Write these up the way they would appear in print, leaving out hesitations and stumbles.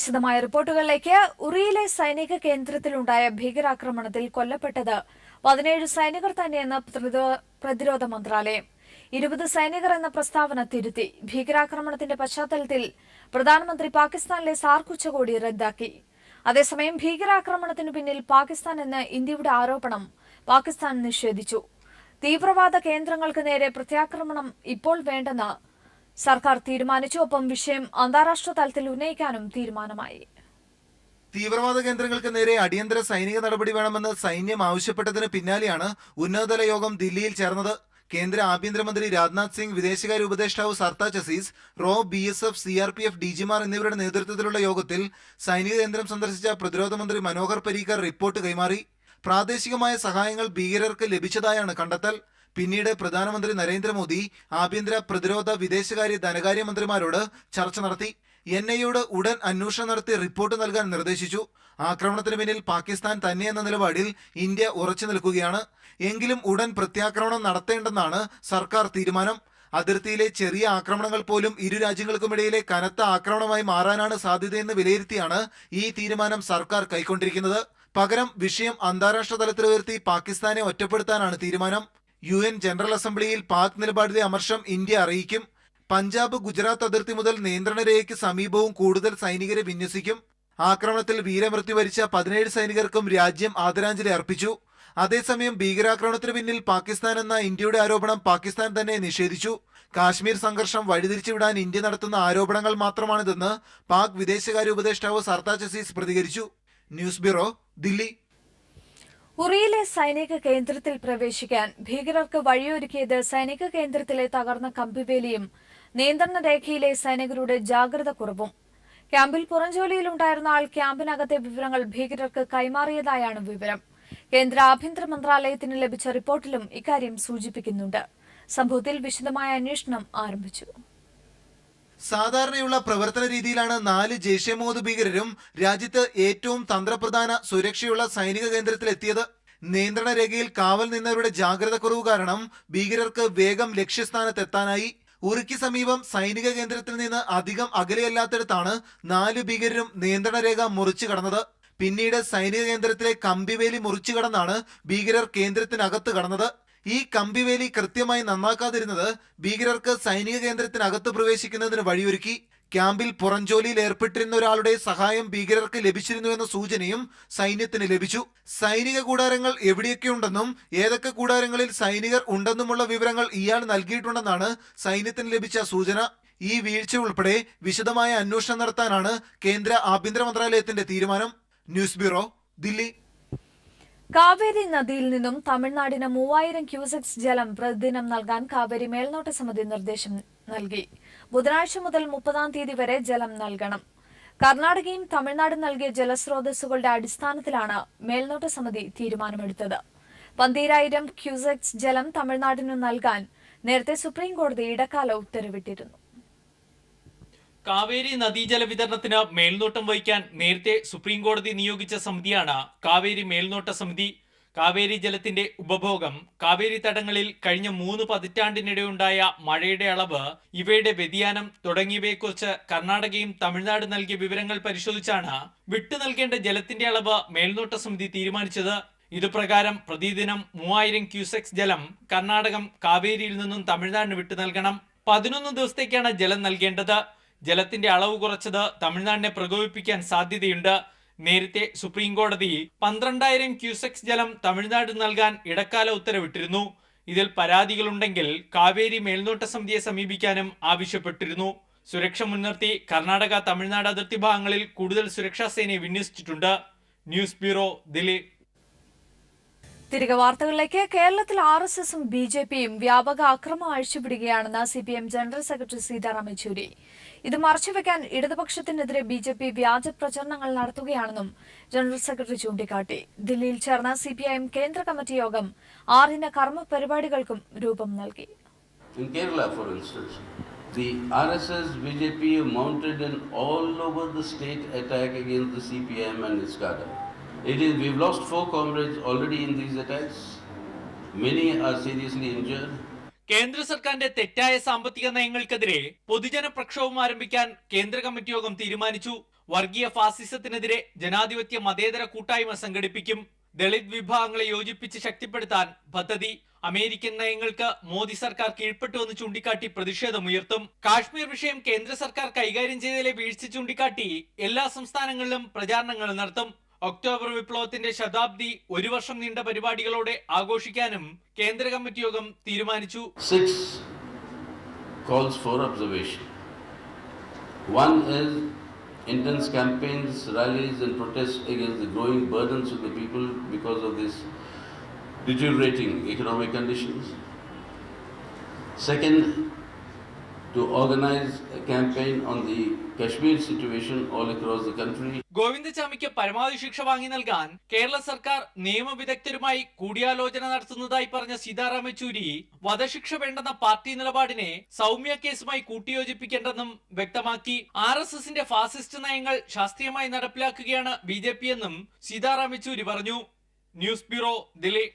വിശദമായ റിപ്പോർട്ടുകളിലേക്ക്. ഉറിയിലെ സൈനിക കേന്ദ്രത്തിലുണ്ടായ ഭീകരാക്രമണത്തിൽ കൊല്ലപ്പെട്ടത് 17 സൈനികർ തന്നെയെന്ന് പ്രതിരോധ മന്ത്രാലയം. 20 സൈനികർ എന്ന പ്രസ്താവന തിരുത്തി. ഭീകരാക്രമണത്തിന്റെ പശ്ചാത്തലത്തിൽ പ്രധാനമന്ത്രി പാകിസ്ഥാനിലെ സാർക്ക് ഉച്ചകോടി റദ്ദാക്കി. അതേസമയം ഭീകരാക്രമണത്തിനു പിന്നിൽ പാകിസ്ഥാൻ എന്ന ഇന്ത്യയുടെ ആരോപണം പാകിസ്ഥാൻ നിഷേധിച്ചു. തീവ്രവാദ കേന്ദ്രങ്ങൾക്ക് നേരെ പ്രത്യാക്രമണം ഇപ്പോൾ വേണ്ടെന്ന് സർക്കാർ തീരുമാനിച്ചു. ഒപ്പം വിഷയം അന്താരാഷ്ട്ര തലത്തിൽ ഉന്നയിക്കാനും തീരുമാനമായി. തീവ്രവാദ കേന്ദ്രങ്ങൾക്ക് നേരെ അടിയന്തര സൈനിക നടപടി വേണമെന്ന് സൈന്യം ആവശ്യപ്പെട്ടതിന് പിന്നാലെയാണ് ഉന്നതതല യോഗം ദില്ലിയിൽ ചേർന്നത്. കേന്ദ്ര ആഭ്യന്തരമന്ത്രി രാജ്നാഥ് സിംഗ്, വിദേശകാര്യ ഉപദേഷ്ടാവ് സർതാജ് അസീസ്, റോ, BSF, CRPF DGമാർ എന്നിവരുടെ നേതൃത്വത്തിലുള്ള യോഗത്തിൽ സൈനിക കേന്ദ്രം സന്ദർശിച്ച പ്രതിരോധ മന്ത്രി മനോഹർ പരീക്കർ റിപ്പോർട്ട് കൈമാറി. പ്രാദേശികമായ സഹായങ്ങൾ ഭീകരർക്ക് ലഭിച്ചതായാണ് കണ്ടെത്തൽ. പിന്നീട് പ്രധാനമന്ത്രി നരേന്ദ്രമോദി ആഭ്യന്തര, പ്രതിരോധ, വിദേശകാര്യ, ധനകാര്യ മന്ത്രിമാരോട് ചർച്ച നടത്തി. NIAയോട് ഉടൻ അന്വേഷണം നടത്തി റിപ്പോർട്ട് നൽകാൻ നിർദ്ദേശിച്ചു. ആക്രമണത്തിന് പിന്നിൽ പാകിസ്ഥാൻ തന്നെയെന്ന നിലപാടിൽ ഇന്ത്യ ഉറച്ചു നിൽക്കുകയാണ്. എങ്കിലും ഉടൻ പ്രത്യാക്രമണം നടത്തേണ്ടെന്നാണ് സർക്കാർ തീരുമാനം. അതിർത്തിയിലെ ചെറിയ ആക്രമണങ്ങൾ പോലും ഇരു രാജ്യങ്ങൾക്കുമിടയിലെ കനത്ത ആക്രമണമായി മാറാനാണ് സാധ്യതയെന്ന് വിലയിരുത്തിയാണ് ഈ തീരുമാനം സർക്കാർ കൈക്കൊണ്ടിരിക്കുന്നത്. പകരം വിഷയം അന്താരാഷ്ട്ര തലത്തിൽ ഉയർത്തി പാകിസ്ഥാനെ ഒറ്റപ്പെടുത്താനാണ് തീരുമാനം. UN ജനറൽ അസംബ്ലിയിൽ പാക് നിലപാടിലെ അമർഷം ഇന്ത്യ അറിയിക്കും. പഞ്ചാബ്, ഗുജറാത്ത് അതിർത്തി മുതൽ നിയന്ത്രണ രേഖയ്ക്ക് സമീപവും കൂടുതൽ സൈനികരെ വിന്യസിക്കും. ആക്രമണത്തിൽ വീരമൃത്യു വരിച്ച 17 സൈനികർക്കും രാജ്യം ആദരാഞ്ജലി അർപ്പിച്ചു. അതേസമയം ഭീകരാക്രമണത്തിന് പിന്നിൽ പാകിസ്ഥാൻ എന്ന ഇന്ത്യയുടെ ആരോപണം പാകിസ്ഥാൻ തന്നെ നിഷേധിച്ചു. കാശ്മീർ സംഘർഷം വഴിതിരിച്ചുവിടാൻ ഇന്ത്യ നടത്തുന്ന ആരോപണങ്ങൾ മാത്രമാണിതെന്ന് പാക് വിദേശകാര്യ ഉപദേഷ്ടാവ് സർതാജ് അസീസ് പ്രതികരിച്ചു. News bureau, Delhi. ഉറിയിലെ സൈനിക കേന്ദ്രത്തിൽ പ്രവേശിക്കാൻ ഭീകരർക്ക് വഴിയൊരുക്കിയത് സൈനിക കേന്ദ്രത്തിലെ തകർന്ന കമ്പിവേലിയും നിയന്ത്രണ രേഖയിലെ സൈനികരുടെ ജാഗ്രത കുറവും. ക്യാമ്പിൽ പുറംജോലിയിലുണ്ടായിരുന്ന ആൾ ക്യാമ്പിനകത്തെ വിവരങ്ങൾ ഭീകരർക്ക് കൈമാറിയതായാണ് വിവരം. കേന്ദ്ര ആഭ്യന്തര മന്ത്രാലയത്തിന് ലഭിച്ച റിപ്പോർട്ടിലും ഇക്കാര്യം സൂചിപ്പിക്കുന്നുണ്ട്. സംഭവത്തിൽ വിശദമായ അന്വേഷണം ആരംഭിച്ചു. സാധാരണയുള്ള പ്രവർത്തന രീതിയിലാണ് 4 ജെയ്ഷെ മുഹമ്മദ് ഭീകരരും രാജ്യത്ത് ഏറ്റവും തന്ത്രപ്രധാന സുരക്ഷയുള്ള സൈനിക കേന്ദ്രത്തിലെത്തിയത്. നിയന്ത്രണ രേഖയിൽ കാവൽ നിന്നവരുടെ ജാഗ്രത കുറവ് കാരണം ഭീകരർക്ക് വേഗം ലക്ഷ്യസ്ഥാനത്തെത്താനായി. ഉറിക്ക് സമീപം സൈനിക കേന്ദ്രത്തിൽ നിന്ന് അധികം അകലെയല്ലാത്തിടത്താണ് 4 ഭീകരരും നിയന്ത്രണ രേഖ മുറിച്ചു കടന്നത്. പിന്നീട് സൈനിക കേന്ദ്രത്തിലെ കമ്പിവേലി മുറിച്ചു കടന്നാണ് ഭീകരർ കേന്ദ്രത്തിനകത്ത് കടന്നത്. ഈ കമ്പിവേലി കൃത്യമായി നന്നാക്കാതിരുന്നത് ഭീകരർക്ക് സൈനിക കേന്ദ്രത്തിനകത്ത് പ്രവേശിക്കുന്നതിന് വഴിയൊരുക്കി. ക്യാമ്പിൽ പുറംജോലിയിൽ ഏർപ്പെട്ടിരുന്ന ഒരാളുടെ സഹായം ഭീകരർക്ക് ലഭിച്ചിരുന്നുവെന്ന സൂചനയും സൈന്യത്തിന് ലഭിച്ചു. സൈനിക കൂടാരങ്ങൾ എവിടെയൊക്കെയുണ്ടെന്നും ഏതൊക്കെ കൂടാരങ്ങളിൽ സൈനികർ ഉണ്ടെന്നുമുള്ള വിവരങ്ങൾ ഇയാൾ നൽകിയിട്ടുണ്ടെന്നാണ് സൈന്യത്തിന് ലഭിച്ച സൂചന. ഈ വീഴ്ച ഉൾപ്പെടെ വിശദമായ അന്വേഷണം നടത്താനാണ് കേന്ദ്ര ആഭ്യന്തര മന്ത്രാലയത്തിന്റെ തീരുമാനം. News bureau, Delhi. കാവേരി നദിയിൽ നിന്നും തമിഴ്നാടിന് 3000 ക്യൂസെക്സ് ജലം പ്രതിദിനം നൽകാൻ കാവേരി മേൽനോട്ട സമിതി നിർദ്ദേശം നൽകി. ബുധനാഴ്ച മുതൽ 30-ാം തീയതി വരെ ജലം നൽകണം. കർണാടകയും തമിഴ്നാടും നൽകിയ ജലസ്രോതസ്സുകളുടെ അടിസ്ഥാനത്തിലാണ് മേൽനോട്ട സമിതി തീരുമാനമെടുത്തത്. 12000 ക്യൂസെക്സ് ജലം തമിഴ്നാടിനു നൽകാൻ നേരത്തെ സുപ്രീംകോടതി ഇടക്കാല ഉത്തരവിട്ടിരുന്നു. കാവേരി നദീജല വിതരണത്തിന് മേൽനോട്ടം വഹിക്കാൻ നേരത്തെ സുപ്രീംകോടതി നിയോഗിച്ച സമിതിയാണ് കാവേരി മേൽനോട്ട സമിതി. കാവേരി ജലത്തിന്റെ ഉപഭോഗം, കാവേരി തടങ്ങളിൽ കഴിഞ്ഞ 3 പതിറ്റാണ്ടിനിടെയുണ്ടായ മഴയുടെ അളവ്, ഇവയുടെ വ്യതിയാനം തുടങ്ങിയവയെക്കുറിച്ച് കർണാടകയും തമിഴ്നാട് നൽകിയ വിവരങ്ങൾ പരിശോധിച്ചാണ് വിട്ടു നൽകേണ്ട ജലത്തിന്റെ അളവ് മേൽനോട്ട സമിതി തീരുമാനിച്ചത്. ഇതുപ്രകാരം പ്രതിദിനം 3000 ക്യൂസെക്സ് ജലം കർണാടകം കാവേരിയിൽ നിന്നും തമിഴ്നാടിന് വിട്ടു നൽകണം. 11 ദിവസത്തേക്കാണ് ജലം നൽകേണ്ടത്. ജലത്തിന്റെ അളവ് കുറച്ചത് തമിഴ്നാടിനെ പ്രകോപിപ്പിക്കാൻ സാധ്യതയുണ്ട്. നേരത്തെ സുപ്രീംകോടതി 12000 ക്യൂസെക്സ് ജലം തമിഴ്നാട് നൽകാൻ ഇടക്കാല ഉത്തരവിട്ടിരുന്നു. ഇതിൽ പരാതികളുണ്ടെങ്കിൽ കാവേരി മേൽനോട്ട സമിതിയെ സമീപിക്കാനും ആവശ്യപ്പെട്ടിരുന്നു. സുരക്ഷ മുൻനിർത്തി കർണാടക, തമിഴ്നാട് അതിർത്തി ഭാഗങ്ങളിൽ കൂടുതൽ സുരക്ഷാ സേനയെ വിന്യസിച്ചിട്ടുണ്ട്. News bureau, Delhi. തിരികെ വാർത്തകളിലേക്ക്. കേരളത്തിൽ RSSും BJPയും വ്യാപക അക്രമം അഴിച്ചുവിടുകയാണെന്ന് CPM general secretary Sitaram Yechury. ഇത് മറച്ചുവെക്കാൻ ഇടതുപക്ഷത്തിനെതിരെ BJP വ്യാജ പ്രചരണങ്ങൾ നടത്തുകയാണെന്നും ജനറൽ സെക്രട്ടറി ചൂണ്ടിക്കാട്ടി. ദില്ലിയിൽ ചേർന്ന CPIM കേന്ദ്ര കമ്മിറ്റി യോഗം 6-ന് കർമ്മ പരിപാടികൾക്കും രൂപം നൽകി. In Kerala, for instance, the RSS BJP mounted an all over the state attack against the CPIM and its cadre. We've lost 4 comrades already in these attacks. Many are seriously injured. കേന്ദ്ര സർക്കാരിന്റെ തെറ്റായ സാമ്പത്തിക നയങ്ങൾക്കെതിരെ പൊതുജന പ്രക്ഷോഭം ആരംഭിക്കാൻ കേന്ദ്ര committee യോഗം തീരുമാനിച്ചു. വർഗീയ ഫാസിസത്തിനെതിരെ ജനാധിപത്യ മതേതര കൂട്ടായ്മ സംഘടിപ്പിക്കും. ദളിത് വിഭാഗങ്ങളെ യോജിപ്പിച്ച് ശക്തിപ്പെടുത്താൻ പദ്ധതി. അമേരിക്കൻ നയങ്ങൾക്ക് മോദി സർക്കാർ കീഴ്പ്പെട്ടുവെന്ന് ചൂണ്ടിക്കാട്ടി പ്രതിഷേധമുയർത്തും. കാശ്മീർ വിഷയം കേന്ദ്ര സർക്കാർ കൈകാര്യം ചെയ്തതിലെ വീഴ്ച ചൂണ്ടിക്കാട്ടി എല്ലാ സംസ്ഥാനങ്ങളിലും പ്രചാരണങ്ങൾ നടത്തും. ഒക്ടോബർ വിപ്ലവത്തിന്റെ ശതാബ്ദി ഒരു വർഷം നീണ്ട പരിപാടികളോടെ ആഘോഷിക്കാനും കേന്ദ്ര കമ്മിറ്റി യോഗം തീരുമാനിച്ചു. 6 calls for observation. One is intense campaigns, rallies and protests against the growing burdens of the people because of this deteriorating economic conditions. Second, to organize a campaign on the Kashmir situation all across the country. ഗോവിന്ദചാമിക്ക് പരമാവധി ശിക്ഷ വാങ്ങി നൽകാൻ കേരള സർക്കാർ നിയമവിദഗ്ധരുമായി കൂടിയാലോചന നടത്തുന്നതായി പറഞ്ഞ സീതാറാം യെച്ചൂരി വധശിക്ഷ വേണ്ടെന്ന party നിലപാടിനെ സൗമ്യ കേസുമായി കൂട്ടിയോജിപ്പിക്കേണ്ടെന്നും വ്യക്തമാക്കി. RSSന്റെ ഫാസിസ്റ്റ് നയങ്ങൾ ശാസ്ത്രീയമായി നടപ്പിലാക്കുകയാണ് BJP എന്നും സീതാറാം യെച്ചൂരി പറഞ്ഞു. News bureau, Delhi.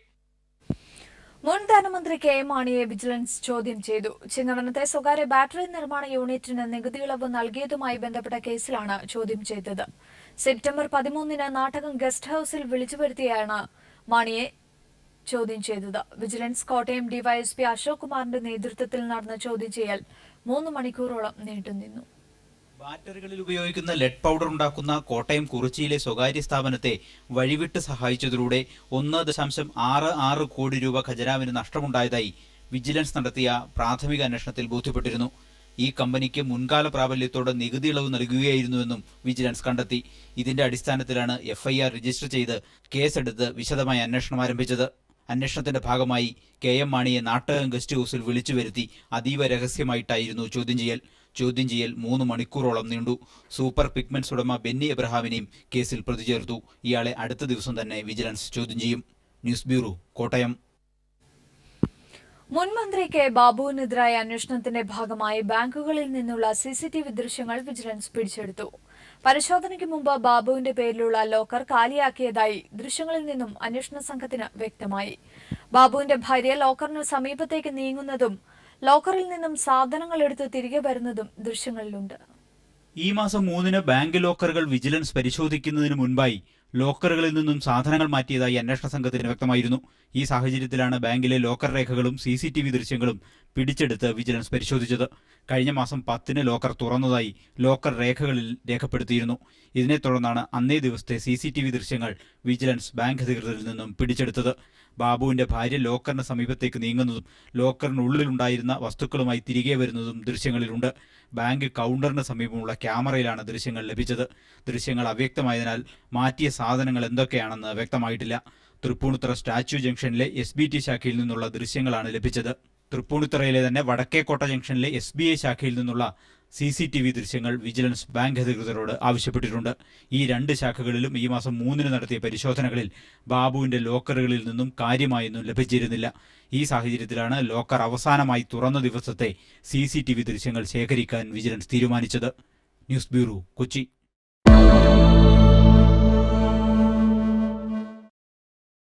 മുൻ ധനമന്ത്രി KM മാണിയെ വിജിലൻസ് ചോദ്യം ചെയ്തു. ചിന്നവനത്തെ സ്വകാര്യ ബാറ്ററി നിർമ്മാണ യൂണിറ്റിന് നികുതി ഇളവ് നൽകിയതുമായി ബന്ധപ്പെട്ട കേസിലാണ് ചോദ്യം ചെയ്തത്. സെപ്റ്റംബർ 13-ന് നാട്ടകം ഗസ്റ്റ് ഹൌസിൽ വിളിച്ചുവരുത്തിയാണ് മാണിയെ ചോദ്യം ചെയ്തത്. വിജിലൻസ് കോട്ടയം ഡിവൈഎസ്പി അശോക് കുമാറിന്റെ നേതൃത്വത്തിൽ നടന്ന ചോദ്യം ചെയ്യൽ 3 മണിക്കൂറോളം നീണ്ടുനിന്നു. ബാറ്ററികളിൽ ഉപയോഗിക്കുന്ന ലെഡ് പൗഡർ ഉണ്ടാക്കുന്ന കോട്ടയം കുറിച്ചിയിലെ സ്വകാര്യ സ്ഥാപനത്തെ വഴിവിട്ട് സഹായിച്ചതിലൂടെ 1.66 കോടി രൂപ ഖജനാവിന് നഷ്ടമുണ്ടായതായി വിജിലൻസ് നടത്തിയ പ്രാഥമിക അന്വേഷണത്തിൽ ബോധ്യപ്പെട്ടിരുന്നു. ഈ കമ്പനിക്ക് മുൻകാല പ്രാബല്യത്തോടെ നികുതി ഇളവ് നൽകുകയായിരുന്നുവെന്നും വിജിലൻസ് കണ്ടെത്തി. ഇതിന്റെ അടിസ്ഥാനത്തിലാണ് FIR രജിസ്റ്റർ ചെയ്ത് കേസെടുത്ത് വിശദമായ അന്വേഷണം ആരംഭിച്ചത്. അന്വേഷണത്തിന്റെ ഭാഗമായി KM മാണിയെ നാട്ടകം ഗസ്റ്റ് ഹൌസിൽ വിളിച്ചു വരുത്തി അതീവ രഹസ്യമായിട്ടായിരുന്നു ചോദ്യം ചെയ്യൽ 3 മണിക്കൂറോളം നീണ്ടു. സൂപ്പർ പിഗ്മെന്റ്സ് ഉടമ ബെന്നി എബ്രഹാമിനെയും കേസിൽ പ്രതി ചേർത്തു. ഇയാളെ അടുത്ത ദിവസം തന്നെ വിജിലൻസ് ചോദ്യം ചെയ്യും. News bureau, Kottayam. മുൻ മന്ത്രി കെ ബാബുവിനെതിരായ അന്വേഷണത്തിന്റെ ഭാഗമായി ബാങ്കുകളിൽ നിന്നുള്ള CCTV ദൃശ്യങ്ങൾ വിജിലൻസ് പിടിച്ചെടുത്തു. പരിശോധനയ്ക്ക് മുമ്പ് ബാബുവിന്റെ പേരിലുള്ള ലോക്കർ കാലിയാക്കിയതായി ദൃശ്യങ്ങളിൽ നിന്നും അന്വേഷണ സംഘത്തിന് വ്യക്തമായി. ബാബുവിന്റെ ഭാര്യ ലോക്കറിന് സമീപത്തേക്ക് നീങ്ങുന്നതും ലോക്കറിൽ നിന്നും സാധനങ്ങൾ എടുത്ത് തിരികെ വരുന്നതും ദൃശ്യങ്ങളിലുണ്ട്. ഈ മാസം 3-ന് ബാങ്ക് ലോക്കറുകൾ വിജിലൻസ് പരിശോധിക്കുന്നതിന് മുൻപായി ലോക്കറുകളിൽ നിന്നും സാധനങ്ങൾ മാറ്റിയതായി അന്വേഷണ സംഘത്തിന് വ്യക്തമായിരുന്നു. ഈ സാഹചര്യത്തിലാണ് ബാങ്കിലെ ലോക്കർ രേഖകളും CCTV ദൃശ്യങ്ങളും പിടിച്ചെടുത്ത് വിജിലൻസ് പരിശോധിച്ചത്. കഴിഞ്ഞ മാസം 10-ന് ലോക്കർ തുറന്നതായി ലോക്കർ രേഖകളിൽ രേഖപ്പെടുത്തിയിരുന്നു. ഇതിനെ തുടർന്നാണ് അന്നേ ദിവസത്തെ CCTV ദൃശ്യങ്ങൾ വിജിലൻസ് ബാങ്ക് അധികൃതരിൽ നിന്നും പിടിച്ചെടുത്തത്. ബാബുവിന്റെ ഭാര്യ ലോക്കറിന് സമീപത്തേക്ക് നീങ്ങുന്നതും ലോക്കറിനുള്ളിലുണ്ടായിരുന്ന വസ്തുക്കളുമായി തിരികെ വരുന്നതും ദൃശ്യങ്ങളിലുണ്ട്. ബാങ്ക് കൗണ്ടറിന് സമീപമുള്ള ക്യാമറയിലാണ് ദൃശ്യങ്ങൾ ലഭിച്ചത്. ദൃശ്യങ്ങൾ അവ്യക്തമായതിനാൽ മാറ്റിയ സാധനങ്ങൾ എന്തൊക്കെയാണെന്ന് വ്യക്തമായിട്ടില്ല. തൃപ്പൂണിത്തുറ സ്റ്റാച്യു ജംഗ്ഷനിലെ SBT ശാഖയിൽ നിന്നുള്ള ദൃശ്യങ്ങളാണ് ലഭിച്ചത്. തൃപ്പൂണിത്തുറയിലെ തന്നെ വടക്കേക്കോട്ട ജംഗ്ഷനിലെ SBI ശാഖയിൽ നിന്നുള്ള CCTV ദൃശ്യങ്ങൾ വിജിലൻസ് ബാങ്ക് അധികൃതരോട് ആവശ്യപ്പെട്ടിട്ടുണ്ട്. ഈ 2 ശാഖകളിലും ഈ മാസം 3-ന് നടത്തിയ പരിശോധനകളിൽ ബാബുവിന്റെ ലോക്കറുകളിൽ നിന്നും കാര്യമായൊന്നും ലഭിച്ചിരുന്നില്ല. ഈ സാഹചര്യത്തിലാണ് ലോക്കർ അവസാനമായി തുറന്ന ദിവസത്തെ CCTV ദൃശ്യങ്ങൾ ശേഖരിക്കാൻ വിജിലൻസ് തീരുമാനിച്ചത്. News bureau, Kochi.